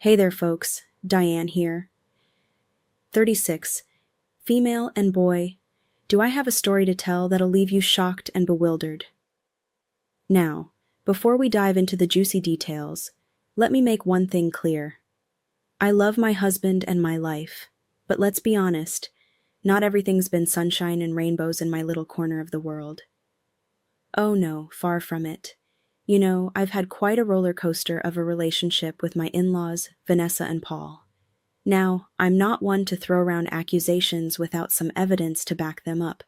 Hey there, folks. Diane here. 36. Female and boy. Do I have a story to tell that'll leave you shocked and bewildered? Now, before we dive into the juicy details, let me make one thing clear. I love my husband and my life, but let's be honest, not everything's been sunshine and rainbows in my little corner of the world. Oh no, far from it. I've had quite a roller coaster of a relationship with my in-laws, Vanessa and Paul. Now, I'm not one to throw around accusations without some evidence to back them up,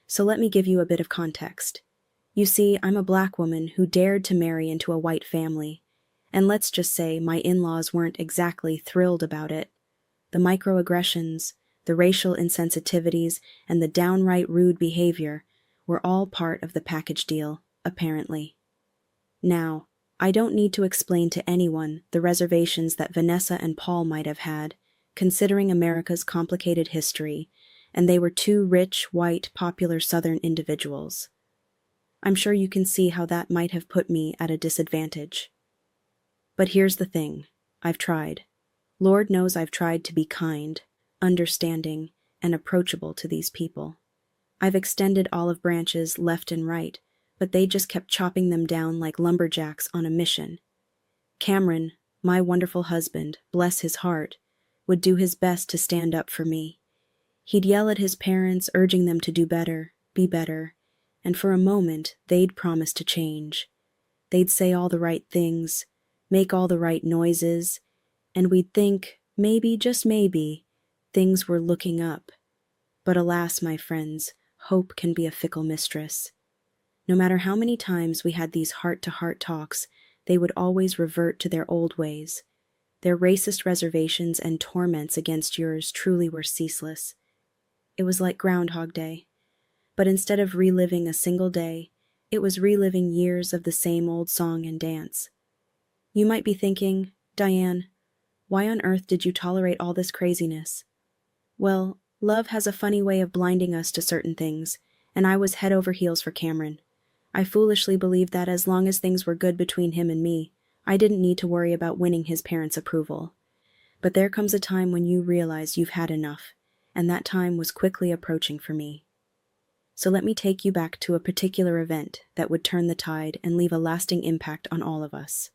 so let me give you a bit of context. You see, I'm a black woman who dared to marry into a white family, and let's just say my in-laws weren't exactly thrilled about it. The microaggressions, the racial insensitivities, and the downright rude behavior were all part of the package deal, apparently. Now, I don't need to explain to anyone the reservations that Vanessa and Paul might have had, considering America's complicated history, and they were two rich, white, popular Southern individuals. I'm sure you can see how that might have put me at a disadvantage. But here's the thing. I've tried. Lord knows I've tried to be kind, understanding, and approachable to these people. I've extended olive branches left and right, but they just kept chopping them down like lumberjacks on a mission. Cameron, my wonderful husband, bless his heart, would do his best to stand up for me. He'd yell at his parents, urging them to do better, be better, and for a moment they'd promise to change. They'd say all the right things, make all the right noises, and we'd think, maybe, just maybe, things were looking up. But alas, my friends, hope can be a fickle mistress. No matter how many times we had these heart-to-heart talks, they would always revert to their old ways. Their racist reservations and torments against yours truly were ceaseless. It was like Groundhog Day. But instead of reliving a single day, it was reliving years of the same old song and dance. You might be thinking, Diane, why on earth did you tolerate all this craziness? Well, love has a funny way of blinding us to certain things, and I was head over heels for Cameron. I foolishly believed that as long as things were good between him and me, I didn't need to worry about winning his parents' approval. But there comes a time when you realize you've had enough, and that time was quickly approaching for me. So let me take you back to a particular event that would turn the tide and leave a lasting impact on all of us.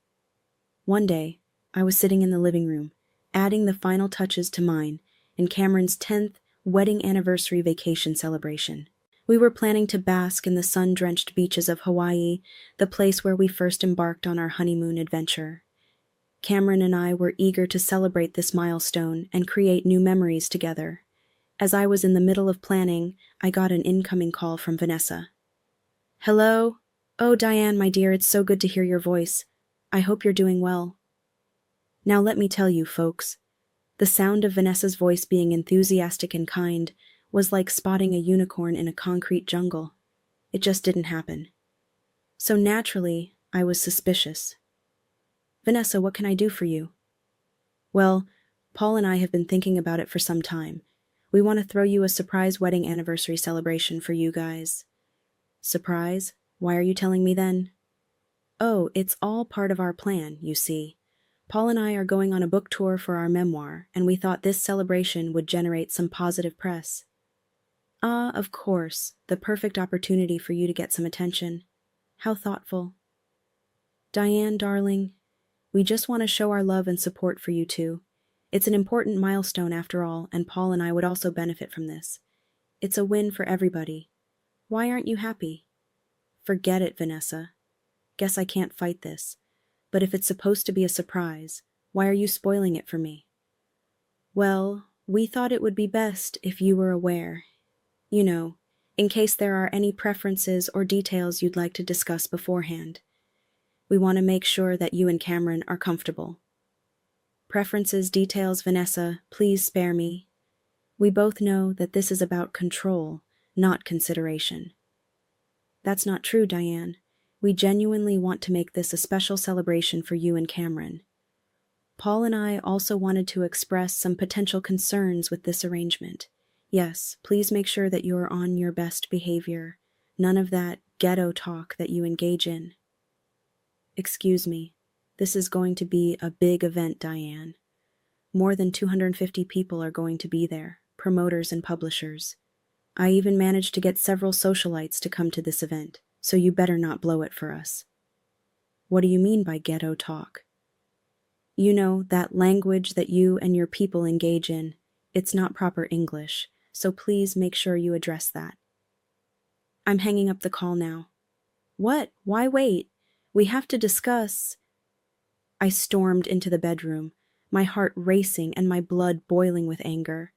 One day, I was sitting in the living room, adding the final touches to mine and Cameron's 10th wedding anniversary vacation celebration. We were planning to bask in the sun-drenched beaches of Hawaii, the place where we first embarked on our honeymoon adventure. Cameron and I were eager to celebrate this milestone and create new memories together. As I was in the middle of planning, I got an incoming call from Vanessa. Hello? Oh, Diane, my dear, it's so good to hear your voice. I hope you're doing well. Now let me tell you, folks, the sound of Vanessa's voice being enthusiastic and kind was like spotting a unicorn in a concrete jungle. It just didn't happen. So naturally, I was suspicious. Vanessa, what can I do for you? Well, Paul and I have been thinking about it for some time. We want to throw you a surprise wedding anniversary celebration for you guys. Surprise? Why are you telling me then? Oh, it's all part of our plan, you see. Paul and I are going on a book tour for our memoir, and we thought this celebration would generate some positive press. Ah, of course, the perfect opportunity for you to get some attention. How thoughtful. Diane, darling, we just want to show our love and support for you two. It's an important milestone after all, and Paul and I would also benefit from this. It's a win for everybody. Why aren't you happy? Forget it, Vanessa. Guess I can't fight this. But if it's supposed to be a surprise, why are you spoiling it for me? Well, we thought it would be best if you were aware. In case there are any preferences or details you'd like to discuss beforehand. We want to make sure that you and Cameron are comfortable. Preferences, details, Vanessa, please spare me. We both know that this is about control, not consideration. That's not true, Diane. We genuinely want to make this a special celebration for you and Cameron. Paul and I also wanted to express some potential concerns with this arrangement. Yes, please make sure that you're on your best behavior. None of that ghetto talk that you engage in. Excuse me. This is going to be a big event, Diane. More than 250 people are going to be there, promoters and publishers. I even managed to get several socialites to come to this event, so you better not blow it for us. What do you mean by ghetto talk? You know, that language that you and your people engage in. It's not proper English, so please make sure you address that. I'm hanging up the call now. What? Why wait? We have to discuss. I stormed into the bedroom, my heart racing and my blood boiling with anger.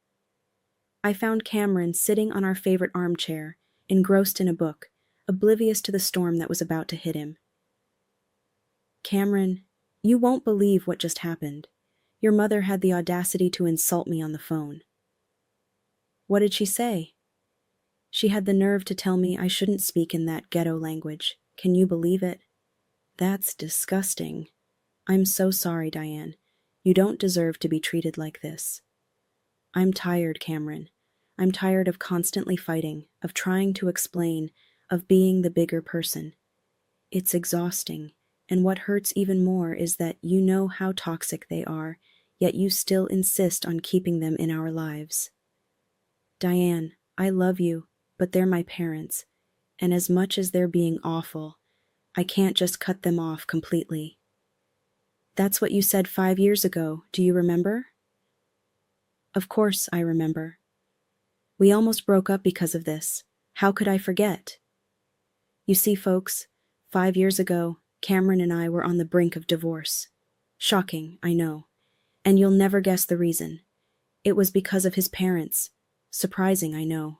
I found Cameron sitting on our favorite armchair, engrossed in a book, oblivious to the storm that was about to hit him. Cameron, you won't believe what just happened. Your mother had the audacity to insult me on the phone. What did she say? She had the nerve to tell me I shouldn't speak in that ghetto language. Can you believe it? That's disgusting. I'm so sorry, Diane. You don't deserve to be treated like this. I'm tired, Cameron. I'm tired of constantly fighting, of trying to explain, of being the bigger person. It's exhausting, and what hurts even more is that you know how toxic they are, yet you still insist on keeping them in our lives. Diane, I love you, but they're my parents, and as much as they're being awful, I can't just cut them off completely. That's what you said 5 years ago, do you remember? Of course I remember. We almost broke up because of this. How could I forget? You see, folks, 5 years ago, Cameron and I were on the brink of divorce. Shocking, I know. And you'll never guess the reason. It was because of his parents. Surprising, I know.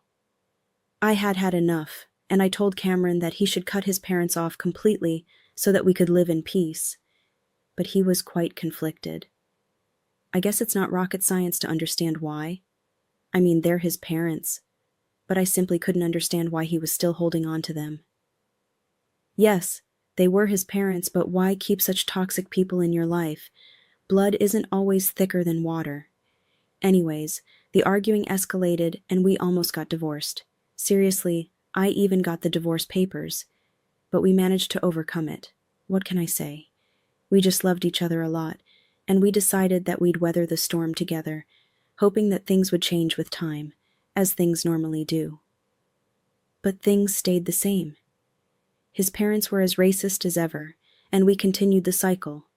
I had had enough, and I told Cameron that he should cut his parents off completely so that we could live in peace. But he was quite conflicted. I guess it's not rocket science to understand why. I mean, they're his parents, but I simply couldn't understand why he was still holding on to them. Yes, they were his parents, but why keep such toxic people in your life? Blood isn't always thicker than water. Anyways, the arguing escalated and we almost got divorced. Seriously, I even got the divorce papers. But we managed to overcome it. What can I say? We just loved each other a lot, and we decided that we'd weather the storm together, hoping that things would change with time, as things normally do. But things stayed the same. His parents were as racist as ever, and we continued the cycle.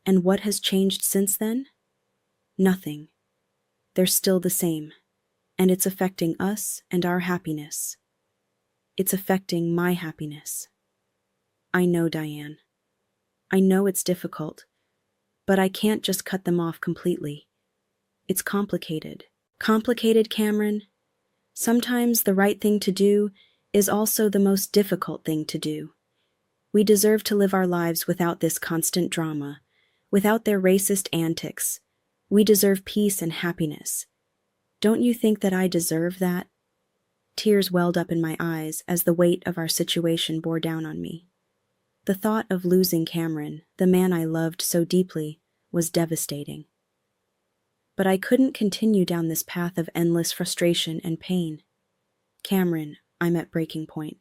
And what has changed since then? Nothing. They're still the same, and it's affecting us and our happiness. It's affecting my happiness. I know, Diane. I know it's difficult, but I can't just cut them off completely. It's complicated. Complicated, Cameron? Sometimes the right thing to do is also the most difficult thing to do. We deserve to live our lives without this constant drama, without their racist antics. We deserve peace and happiness. Don't you think that I deserve that? Tears welled up in my eyes as the weight of our situation bore down on me. The thought of losing Cameron, the man I loved so deeply, was devastating. But I couldn't continue down this path of endless frustration and pain. Cameron, I'm at breaking point.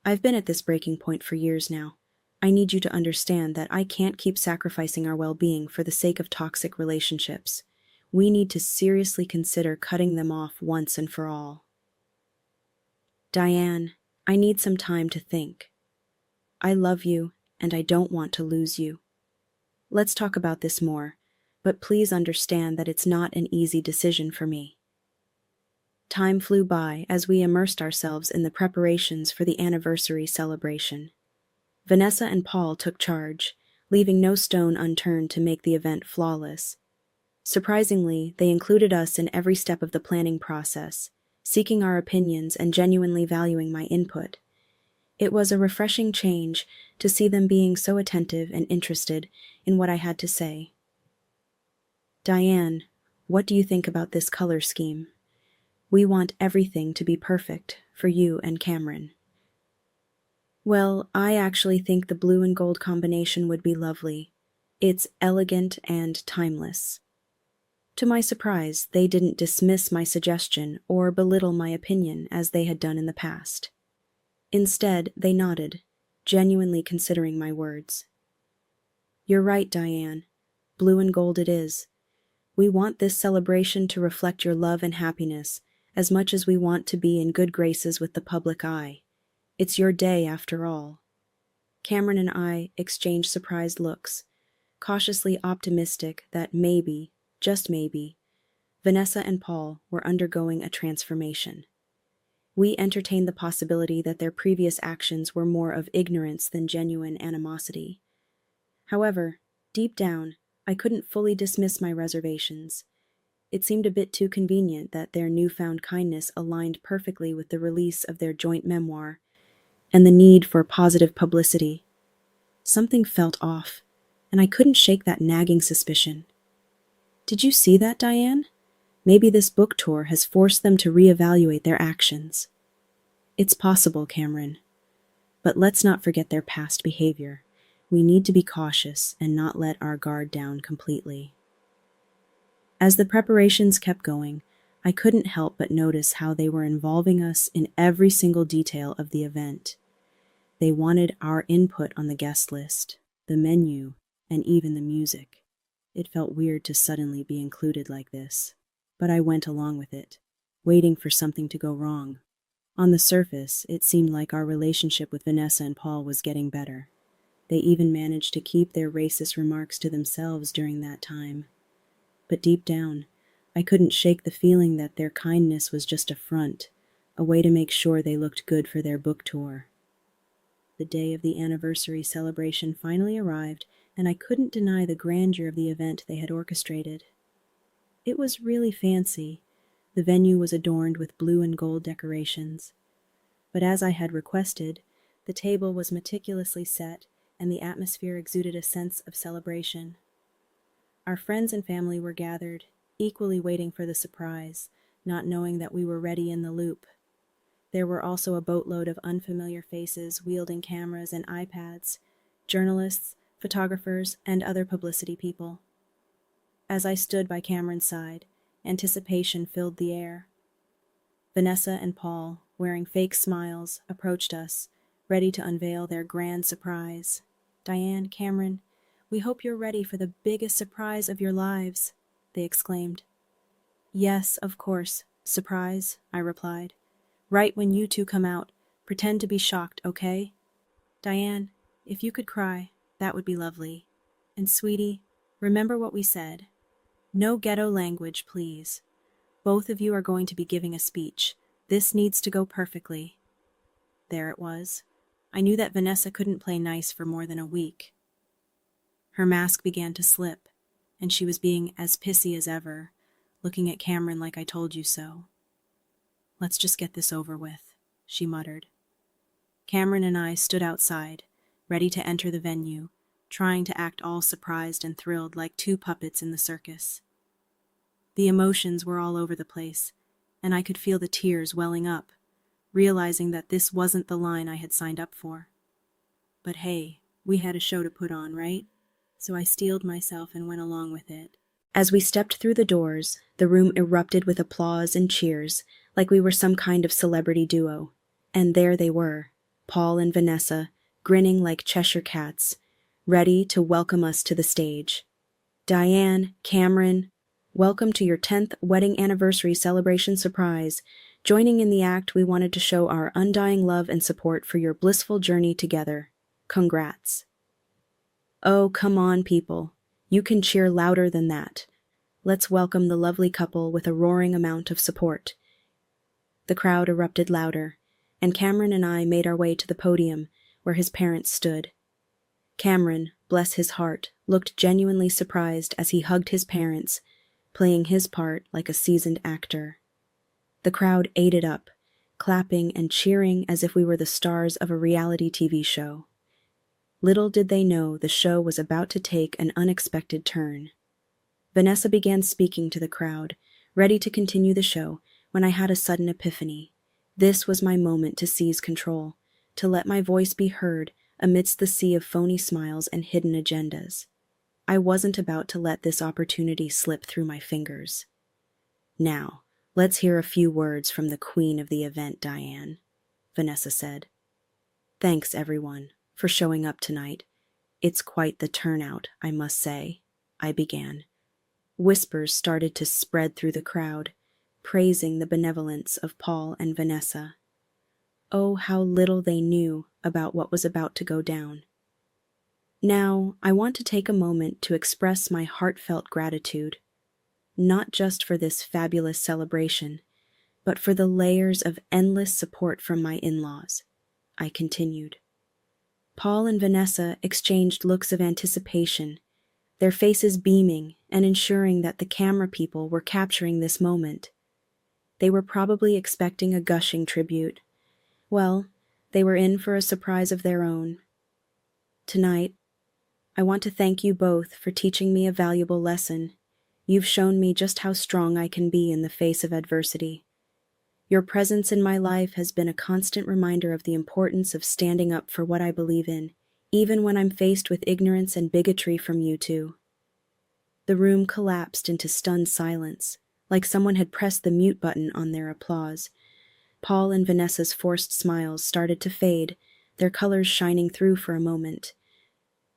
I've been at this breaking point for years now. I need you to understand that I can't keep sacrificing our well-being for the sake of toxic relationships. We need to seriously consider cutting them off once and for all. Diane, I need some time to think. I love you, and I don't want to lose you. Let's talk about this more, but please understand that it's not an easy decision for me. Time flew by as we immersed ourselves in the preparations for the anniversary celebration. Vanessa and Paul took charge, leaving no stone unturned to make the event flawless. Surprisingly, they included us in every step of the planning process, seeking our opinions and genuinely valuing my input. It was a refreshing change to see them being so attentive and interested in what I had to say. Diane, what do you think about this color scheme? We want everything to be perfect for you and Cameron. Well, I actually think the blue and gold combination would be lovely. It's elegant and timeless. To my surprise, they didn't dismiss my suggestion or belittle my opinion as they had done in the past. Instead, they nodded, genuinely considering my words. You're right, Diane. Blue and gold it is. We want this celebration to reflect your love and happiness, as much as we want to be in good graces with the public eye. It's your day, after all. Cameron and I exchanged surprised looks, cautiously optimistic that maybe, just maybe, Vanessa and Paul were undergoing a transformation. We entertained the possibility that their previous actions were more of ignorance than genuine animosity. However, deep down, I couldn't fully dismiss my reservations. It seemed a bit too convenient that their newfound kindness aligned perfectly with the release of their joint memoir and the need for positive publicity. Something felt off, and I couldn't shake that nagging suspicion. Did you see that, Diane? Maybe this book tour has forced them to reevaluate their actions. It's possible, Cameron. But let's not forget their past behavior. We need to be cautious and not let our guard down completely. As the preparations kept going, I couldn't help but notice how they were involving us in every single detail of the event. They wanted our input on the guest list, the menu, and even the music. It felt weird to suddenly be included like this, but I went along with it, waiting for something to go wrong. On the surface, it seemed like our relationship with Vanessa and Paul was getting better. They even managed to keep their racist remarks to themselves during that time. But deep down, I couldn't shake the feeling that their kindness was just a front, a way to make sure they looked good for their book tour. The day of the anniversary celebration finally arrived, and I couldn't deny the grandeur of the event they had orchestrated. It was really fancy. The venue was adorned with blue and gold decorations. But as I had requested, the table was meticulously set, and the atmosphere exuded a sense of celebration. Our friends and family were gathered, equally waiting for the surprise, not knowing that we were ready in the loop. There were also a boatload of unfamiliar faces wielding cameras and iPads, journalists, photographers, and other publicity people. As I stood by Cameron's side, anticipation filled the air. Vanessa and Paul, wearing fake smiles, approached us, ready to unveil their grand surprise. "Diane, Cameron, we hope you're ready for the biggest surprise of your lives," they exclaimed. "Yes, of course. Surprise," I replied. "Right when you two come out, pretend to be shocked, okay? Diane, if you could cry, that would be lovely. And sweetie, remember what we said. No ghetto language, please. Both of you are going to be giving a speech. This needs to go perfectly." There it was. I knew that Vanessa couldn't play nice for more than a week. Her mask began to slip, and she was being as pissy as ever, looking at Cameron like I told you so. "Let's just get this over with," she muttered. Cameron and I stood outside, ready to enter the venue, trying to act all surprised and thrilled like two puppets in the circus. The emotions were all over the place, and I could feel the tears welling up, realizing that this wasn't the line I had signed up for. But hey, we had a show to put on, right? So I steeled myself and went along with it. As we stepped through the doors, the room erupted with applause and cheers, like we were some kind of celebrity duo. And there they were, Paul and Vanessa, grinning like Cheshire cats, ready to welcome us to the stage. "Diane, Cameron, welcome to your 10th wedding anniversary celebration surprise. Joining in the act, we wanted to show our undying love and support for your blissful journey together. Congrats." Oh, come on, people. You can cheer louder than that. Let's welcome the lovely couple with a roaring amount of support. The crowd erupted louder, and Cameron and I made our way to the podium, where his parents stood. Cameron, bless his heart, looked genuinely surprised as he hugged his parents, playing his part like a seasoned actor. The crowd ate it up, clapping and cheering as if we were the stars of a reality TV show. Little did they know the show was about to take an unexpected turn. Vanessa began speaking to the crowd, ready to continue the show, when I had a sudden epiphany. This was my moment to seize control, to let my voice be heard amidst the sea of phony smiles and hidden agendas. I wasn't about to let this opportunity slip through my fingers. "Now, let's hear a few words from the queen of the event, Diane," Vanessa said. "Thanks, everyone, for showing up tonight. It's quite the turnout, I must say," I began. Whispers started to spread through the crowd, praising the benevolence of Paul and Vanessa. Oh, how little they knew about what was about to go down. Now, I want to take a moment to express my heartfelt gratitude, not just for this fabulous celebration, but for the layers of endless support from my in-laws, I continued. Paul and Vanessa exchanged looks of anticipation, their faces beaming and ensuring that the camera people were capturing this moment. They were probably expecting a gushing tribute. Well, they were in for a surprise of their own. Tonight, I want to thank you both for teaching me a valuable lesson. You've shown me just how strong I can be in the face of adversity. Your presence in my life has been a constant reminder of the importance of standing up for what I believe in, even when I'm faced with ignorance and bigotry from you two. The room collapsed into stunned silence, like someone had pressed the mute button on their applause. Paul and Vanessa's forced smiles started to fade, their colors shining through for a moment.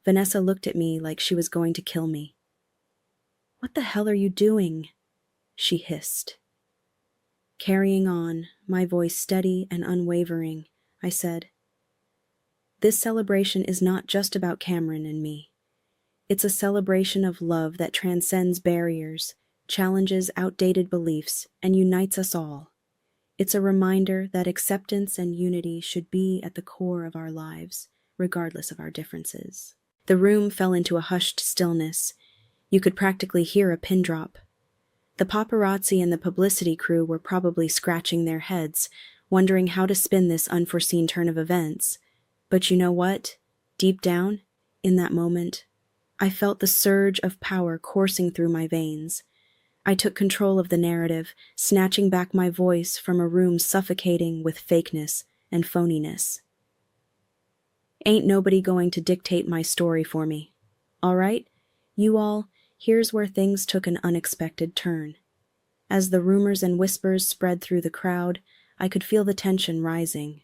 Vanessa looked at me like she was going to kill me. "What the hell are you doing?" she hissed. Carrying on, my voice steady and unwavering, I said, "This celebration is not just about Cameron and me. It's a celebration of love that transcends barriers, challenges outdated beliefs, and unites us all. It's a reminder that acceptance and unity should be at the core of our lives, regardless of our differences." The room fell into a hushed stillness. You could practically hear a pin drop. The paparazzi and the publicity crew were probably scratching their heads, wondering how to spin this unforeseen turn of events. But you know what? Deep down, in that moment, I felt the surge of power coursing through my veins. I took control of the narrative, snatching back my voice from a room suffocating with fakeness and phoniness. Ain't nobody going to dictate my story for me. All right? You all, here's where things took an unexpected turn. As the rumors and whispers spread through the crowd, I could feel the tension rising.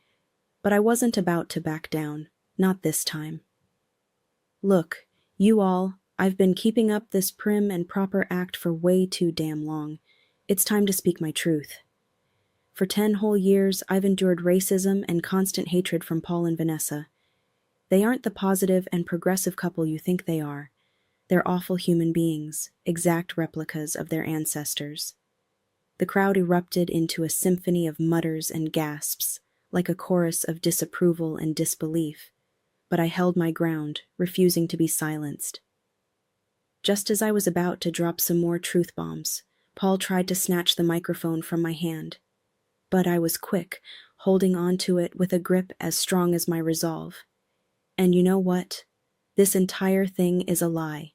But I wasn't about to back down, not this time. Look, you all, I've been keeping up this prim and proper act for way too damn long. It's time to speak my truth. For 10 whole years, I've endured racism and constant hatred from Paul and Vanessa. They aren't the positive and progressive couple you think they are. They're awful human beings, exact replicas of their ancestors. The crowd erupted into a symphony of mutters and gasps, like a chorus of disapproval and disbelief. But I held my ground, refusing to be silenced. Just as I was about to drop some more truth bombs, Paul tried to snatch the microphone from my hand. But I was quick, holding on to it with a grip as strong as my resolve. And you know what? This entire thing is a lie.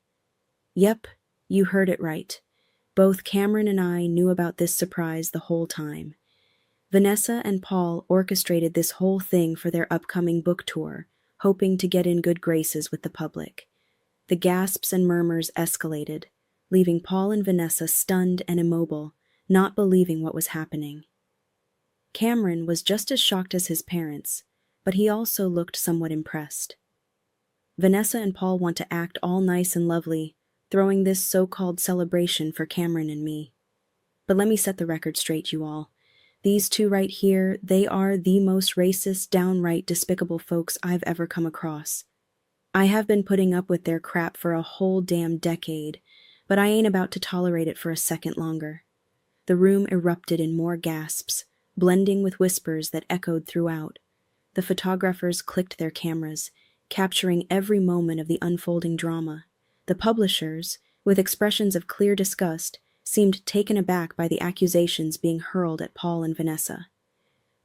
Yep, you heard it right. Both Cameron and I knew about this surprise the whole time. Vanessa and Paul orchestrated this whole thing for their upcoming book tour, hoping to get in good graces with the public. The gasps and murmurs escalated, leaving Paul and Vanessa stunned and immobile, not believing what was happening. Cameron was just as shocked as his parents, but he also looked somewhat impressed. Vanessa and Paul want to act all nice and lovely, throwing this so-called celebration for Cameron and me. But let me set the record straight, you all. These two right here, they are the most racist, downright despicable folks I've ever come across. I have been putting up with their crap for a whole damn decade, but I ain't about to tolerate it for a second longer. The room erupted in more gasps, blending with whispers that echoed throughout. The photographers clicked their cameras, capturing every moment of the unfolding drama. The publishers, with expressions of clear disgust, seemed taken aback by the accusations being hurled at Paul and Vanessa.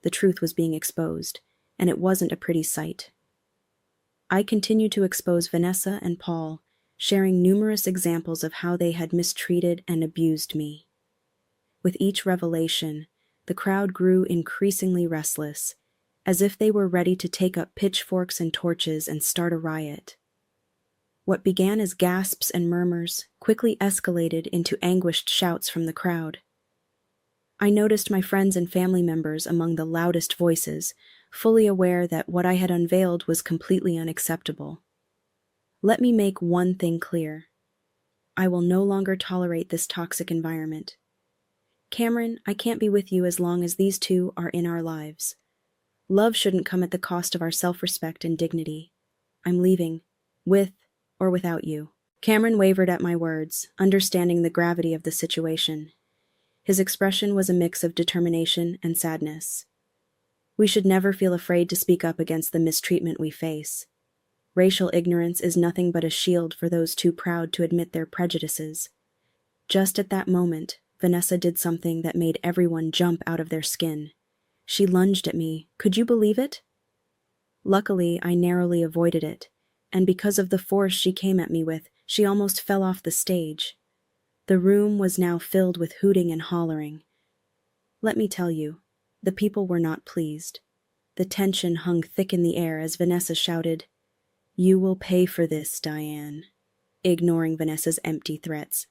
The truth was being exposed, and it wasn't a pretty sight. I continued to expose Vanessa and Paul, sharing numerous examples of how they had mistreated and abused me. With each revelation, the crowd grew increasingly restless, as if they were ready to take up pitchforks and torches and start a riot. What began as gasps and murmurs quickly escalated into anguished shouts from the crowd. I noticed my friends and family members among the loudest voices, fully aware that what I had unveiled was completely unacceptable. Let me make one thing clear. I will no longer tolerate this toxic environment. Cameron, I can't be with you as long as these two are in our lives. Love shouldn't come at the cost of our self-respect and dignity. I'm leaving, with or without you. Cameron wavered at my words, understanding the gravity of the situation. His expression was a mix of determination and sadness. We should never feel afraid to speak up against the mistreatment we face. Racial ignorance is nothing but a shield for those too proud to admit their prejudices. Just at that moment, Vanessa did something that made everyone jump out of their skin. She lunged at me. Could you believe it? Luckily, I narrowly avoided it, and because of the force she came at me with, she almost fell off the stage. The room was now filled with hooting and hollering. Let me tell you, the people were not pleased. The tension hung thick in the air as Vanessa shouted, "You will pay for this, Diane," ignoring Vanessa's empty threats.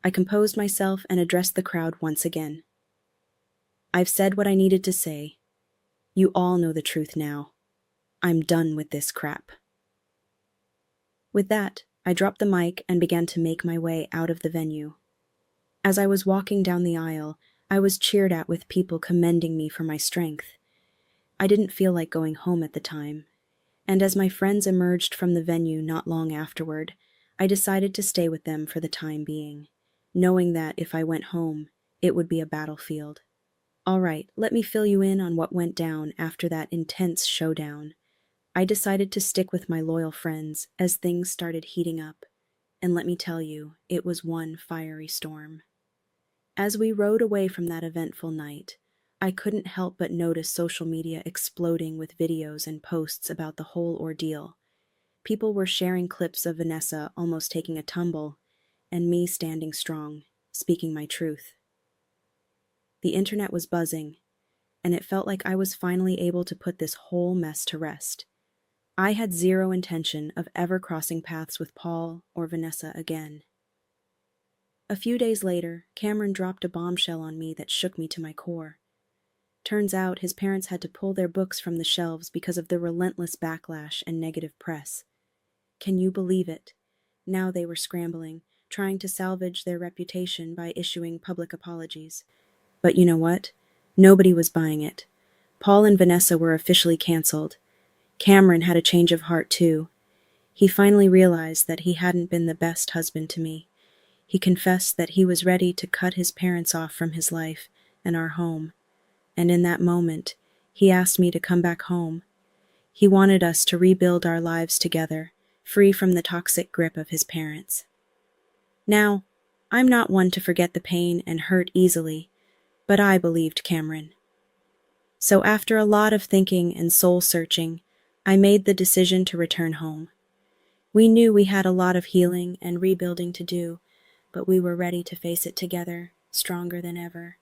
I composed myself and addressed the crowd once again. I've said what I needed to say. You all know the truth now. I'm done with this crap. With that, I dropped the mic and began to make my way out of the venue. As I was walking down the aisle, I was cheered at with people commending me for my strength. I didn't feel like going home at the time, and as my friends emerged from the venue not long afterward, I decided to stay with them for the time being, knowing that if I went home, it would be a battlefield. All right, let me fill you in on what went down after that intense showdown. I decided to stick with my loyal friends as things started heating up, and let me tell you, it was one fiery storm. As we rode away from that eventful night, I couldn't help but notice social media exploding with videos and posts about the whole ordeal. People were sharing clips of Vanessa almost taking a tumble, and me standing strong, speaking my truth. The internet was buzzing, and it felt like I was finally able to put this whole mess to rest. I had zero intention of ever crossing paths with Paul or Vanessa again. A few days later, Cameron dropped a bombshell on me that shook me to my core. Turns out his parents had to pull their books from the shelves because of the relentless backlash and negative press. Can you believe it? Now they were scrambling, trying to salvage their reputation by issuing public apologies. But you know what? Nobody was buying it. Paul and Vanessa were officially canceled. Cameron had a change of heart too. He finally realized that he hadn't been the best husband to me. He confessed that he was ready to cut his parents off from his life and our home. And in that moment, he asked me to come back home. He wanted us to rebuild our lives together, free from the toxic grip of his parents. Now, I'm not one to forget the pain and hurt easily, but I believed Cameron. So after a lot of thinking and soul-searching, I made the decision to return home. We knew we had a lot of healing and rebuilding to do, but we were ready to face it together, stronger than ever.